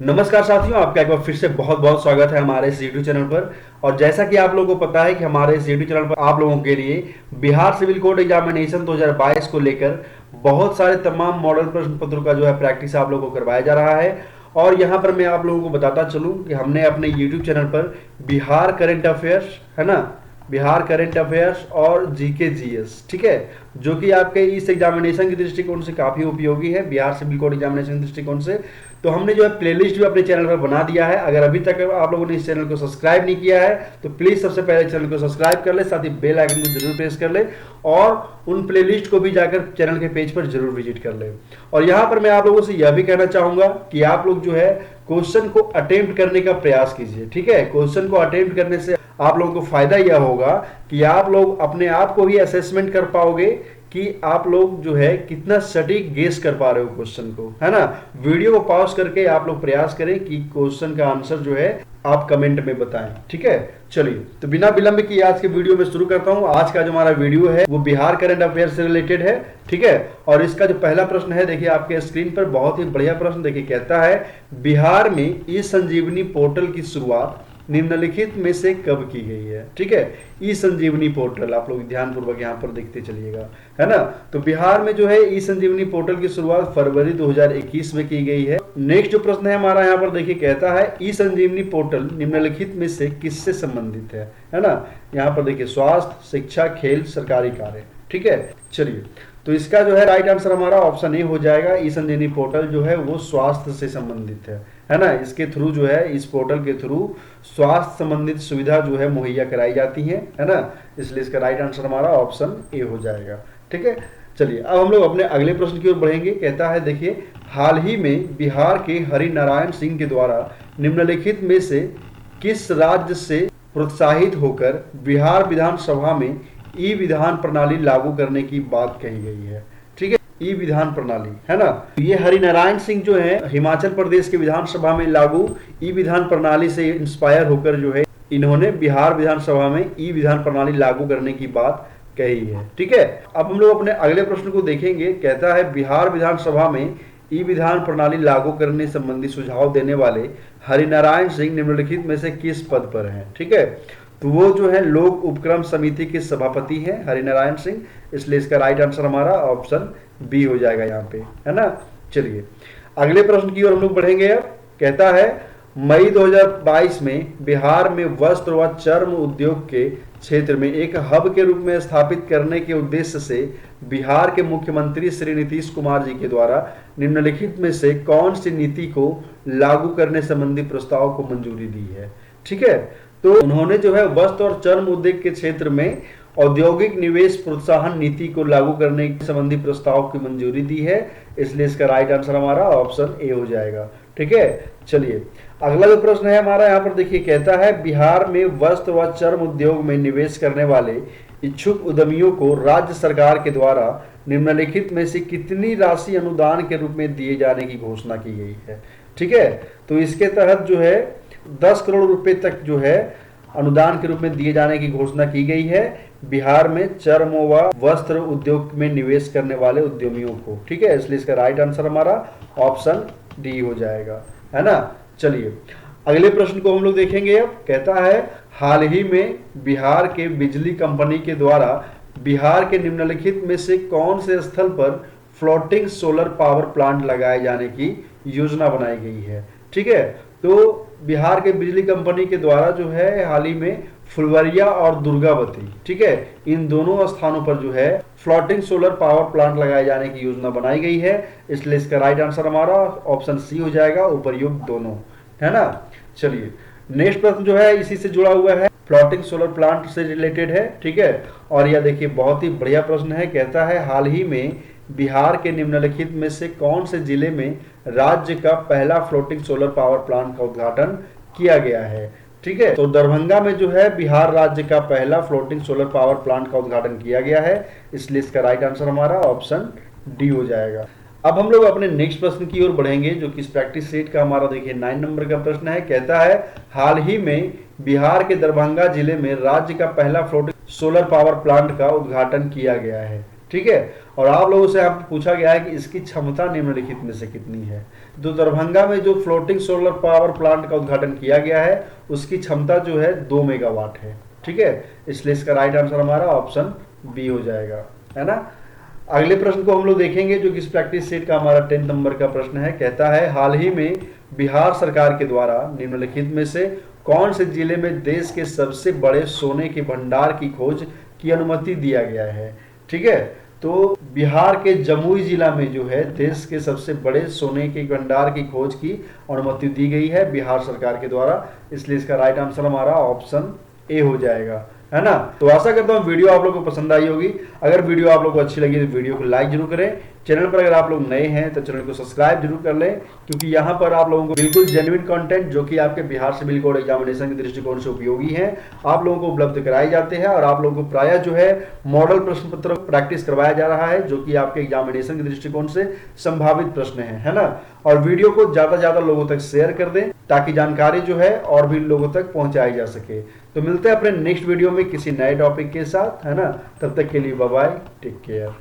नमस्कार साथियों, आपका एक बार फिर से बहुत बहुत स्वागत है हमारे इस यूट्यूब चैनल पर। और जैसा कि आप लोगों को पता है कि हमारे इस यूट्यूब चैनल पर आप लोगों के लिए बिहार सिविल कोड एग्जामिनेशन 2022 को लेकर बहुत सारे तमाम मॉडल प्रश्न पत्रों का जो है प्रैक्टिस आप लोगों को करवाया जा रहा है। और यहाँ पर मैं आप लोगों को बताता चलूँ कि हमने अपने यूट्यूब चैनल पर बिहार करंट अफेयर्स, है ना, बिहार करंट अफेयर्स और जीके जीएस, ठीक है, जो कि आपके इस एग्जामिनेशन के दृष्टिकोण से काफी उपयोगी है, बिहार सिविल कोड एग्जामिनेशन के दृष्टिकोण से। तो हमने जो है प्लेलिस्ट भी अपने चैनल पर बना दिया है। अगर अभी तक आप लोगों ने इस चैनल को सब्सक्राइब नहीं किया है तो प्लीज सबसे पहले चैनल को सब्सक्राइब कर ले, साथ ही बेल आइकन को जरूर प्रेस कर ले और उन प्लेलिस्ट को भी जाकर चैनल के पेज पर जरूर विजिट कर ले। और यहाँ पर मैं आप लोगों से यह भी कहना चाहूंगा कि आप लोग जो है क्वेश्चन को अटेम्प्ट करने का प्रयास कीजिए, ठीक है। क्वेश्चन को अटेम्प्ट करने से आप लोगों को फायदा यह होगा कि आप लोग अपने आप को ही असेसमेंट कर पाओगे कि आप लोग जो है कितना सटीक गेस कर पा रहे हो क्वेश्चन को, है ना। वीडियो को पॉज करके आप लोग प्रयास करें कि क्वेश्चन का आंसर जो है आप कमेंट में बताएं, ठीक है। चलिए, तो बिना विलंब किए आज के वीडियो में शुरू करता हूं। आज का जो हमारा वीडियो है वो बिहार करंट अफेयर से रिलेटेड है, ठीक है। और इसका जो पहला प्रश्न है, देखिए आपके स्क्रीन पर, बहुत ही बढ़िया प्रश्न। देखिए कहता है, बिहार में ई संजीवनी पोर्टल की शुरुआत निम्नलिखित में से कब की गई है, ठीक है। ई संजीवनी पोर्टल आप लोग ध्यानपूर्वक यहाँ पर देखते चलिएगा, है ना। तो बिहार में जो है ई संजीवनी पोर्टल की शुरुआत फरवरी 2021 में की गई है। नेक्स्ट जो प्रश्न है हमारा यहाँ पर, देखिए कहता है, ई संजीवनी पोर्टल निम्नलिखित में से किससे संबंधित है ना। यहाँ पर देखिए स्वास्थ्य, शिक्षा, खेल, सरकारी कार्य, ठीक है। चलिए, तो इसका जो है राइट आंसर हमारा ऑप्शन ए हो जाएगा। ई संजीवनी पोर्टल जो है वो स्वास्थ्य से संबंधित है ना। इसके थ्रू जो है, इस पोर्टल के थ्रू स्वास्थ्य संबंधित सुविधा जो है मुहैया कराई जाती है ना। इसलिए इसका राइट आंसर हमारा ऑप्शन ए हो जाएगा, ठीक है। चलिए, अब हम लोग अपने अगले प्रश्न की ओर बढ़ेंगे। कहता है, देखिए, हाल ही में बिहार के हरिनारायण सिंह के द्वारा निम्नलिखित में से किस राज्य से प्रोत्साहित होकर बिहार विधानसभा में ई विधान प्रणाली लागू करने की बात कही गई है, ठीक है। ई विधान प्रणाली, है ना। ये हरिनारायण सिंह जो है हिमाचल प्रदेश के विधानसभा में लागू ई विधान प्रणाली से इंस्पायर होकर जो है इन्होंने बिहार विधानसभा में ई विधान प्रणाली लागू करने की बात कही है, ठीक है। अब हम लोग अपने अगले प्रश्न को देखेंगे। कहता है, बिहार विधानसभा में ई विधान प्रणाली लागू करने संबंधी सुझाव देने वाले हरिनारायण सिंह निम्नलिखित में से किस पद पर हैं, ठीक है। तो वो जो है लोक उपक्रम समिति के सभापति हैं हरिनारायण सिंह, इसलिए इसका राइट आंसर हमारा ऑप्शन बी हो जाएगा यहाँ पे, है ना। चलिए, अगले प्रश्न की ओर हम लोग बढ़ेंगे। अब कहता है, मई 2022 में बिहार में वस्त्र व चर्म उद्योग के क्षेत्र में एक हब के रूप में स्थापित करने के उद्देश्य से बिहार के मुख्यमंत्री श्री नीतीश कुमार जी के द्वारा निम्नलिखित में से कौन सी नीति को लागू करने संबंधी प्रस्ताव को मंजूरी दी है, ठीक है। तो उन्होंने जो है वस्त्र और चर्म उद्योग के क्षेत्र में औद्योगिक निवेश प्रोत्साहन नीति को लागू करने संबंधी प्रस्ताव की मंजूरी दी है, इसलिए इसका राइट आंसर हमारा ऑप्शन ए हो जाएगा, ठीक है। चलिए, अगला जो प्रश्न है हमारा यहाँ पर, देखिए कहता है, बिहार में वस्त्र व चर्म उद्योग में निवेश करने वाले इच्छुक उद्यमियों को राज्य सरकार के द्वारा निम्नलिखित में से कितनी राशि अनुदान के रूप में दिए जाने की घोषणा की गई है, ठीक है। तो इसके तहत जो है 10 करोड़ रुपए तक जो है अनुदान के रूप में दिए जाने की घोषणा की गई है बिहार में चर्म व वस्त्र उद्योग में निवेश करने वाले उद्यमियों को, ठीक है। इसलिए इसका राइट आंसर हमारा ऑप्शन डी हो जाएगा, है ना। चलिए, अगले प्रश्न को हम लोग देखेंगे। अब कहता है, हाल ही में बिहार के बिजली कंपनी के द्वारा बिहार के निम्नलिखित में से कौन से स्थल पर फ्लोटिंग सोलर पावर प्लांट लगाए जाने की योजना बनाई गई है, ठीक है। तो बिहार के बिजली कंपनी के द्वारा जो है हाल ही में फुलवरिया और दुर्गावती, ठीक है, इन दोनों स्थानों पर जो है फ्लोटिंग सोलर पावर प्लांट लगाए जाने की योजना बनाई गई है, इसलिए इसका राइट आंसर हमारा ऑप्शन सी हो जाएगा, उपर्युक्त दोनों, है ना। चलिए, नेक्स्ट प्रश्न जो है इसी से जुड़ा हुआ है, फ्लोटिंग सोलर प्लांट से रिलेटेड है, ठीक है। और यह देखिए बहुत ही बढ़िया प्रश्न है। कहता है, हाल ही में बिहार के निम्नलिखित में से कौन से जिले में राज्य का पहला फ्लोटिंग सोलर पावर प्लांट का उद्घाटन किया गया है, ठीक है। तो दरभंगा में जो है बिहार राज्य का पहला फ्लोटिंग सोलर पावर प्लांट का उद्घाटन किया गया है, इसलिए इसका राइट आंसर हमारा ऑप्शन डी हो जाएगा। अब हम लोग अपने नेक्स्ट प्रश्न की ओर बढ़ेंगे, जो कि प्रैक्टिस सेट का हमारा देखिए 9 नंबर का प्रश्न है। कहता है, हाल ही में बिहार के दरभंगा जिले में राज्य का पहला फ्लोटिंग सोलर पावर प्लांट का उद्घाटन किया गया है, ठीक है। और आप लोगों से आप पूछा गया है कि इसकी क्षमता निम्नलिखित में से कितनी है। तो दरभंगा में जो फ्लोटिंग सोलर पावर प्लांट का उद्घाटन किया गया है उसकी क्षमता जो है 2 मेगावाट है, ठीक है। इसलिए इसका राइट आंसर हमारा ऑप्शन बी हो जाएगा, है ना। अगले प्रश्न को हम लोग देखेंगे जो कि इस प्रैक्टिस सेट का हमारा 10 नंबर का प्रश्न है। कहता है हाल ही में बिहार सरकार के द्वारा निम्नलिखित में से कौन से जिले में देश के सबसे बड़े सोने के भंडार की खोज की अनुमति दिया गया है, ठीक है। तो बिहार के जमुई जिला में जो है देश के सबसे बड़े सोने के भंडार की खोज की अनुमति दी गई है बिहार सरकार के द्वारा, इसलिए इसका राइट आंसर हमारा ऑप्शन ए हो जाएगा, है ना। तो आशा करता हूँ वीडियो आप लोगों को पसंद आई होगी। अगर वीडियो आप लोगों को अच्छी लगी तो वीडियो को लाइक जरूर करें। चैनल पर अगर आप लोग नए हैं तो चैनल को सब्सक्राइब जरूर कर लें, क्योंकि यहाँ पर आप लोगों को बिल्कुल जेन्युइन कंटेंट जो कि आपके बिहार सिविल कोड एग्जामिनेशन के दृष्टिकोण से उपयोगी हैं आप लोगों को उपलब्ध कराए जाते हैं। और आप लोगों को प्रायः जो है मॉडल प्रश्न पत्र प्रैक्टिस करवाया जा रहा है, जो कि आपके एग्जामिनेशन के दृष्टिकोण से संभावित प्रश्न है ना। और वीडियो को ज्यादा से ज्यादा लोगों तक शेयर कर दें ताकि जानकारी जो है और भी लोगों तक पहुंचाई जा सके। तो मिलते हैं अपने नेक्स्ट वीडियो में किसी नए टॉपिक के साथ, है ना। तब तक के लिए बाय बाय, टेक केयर।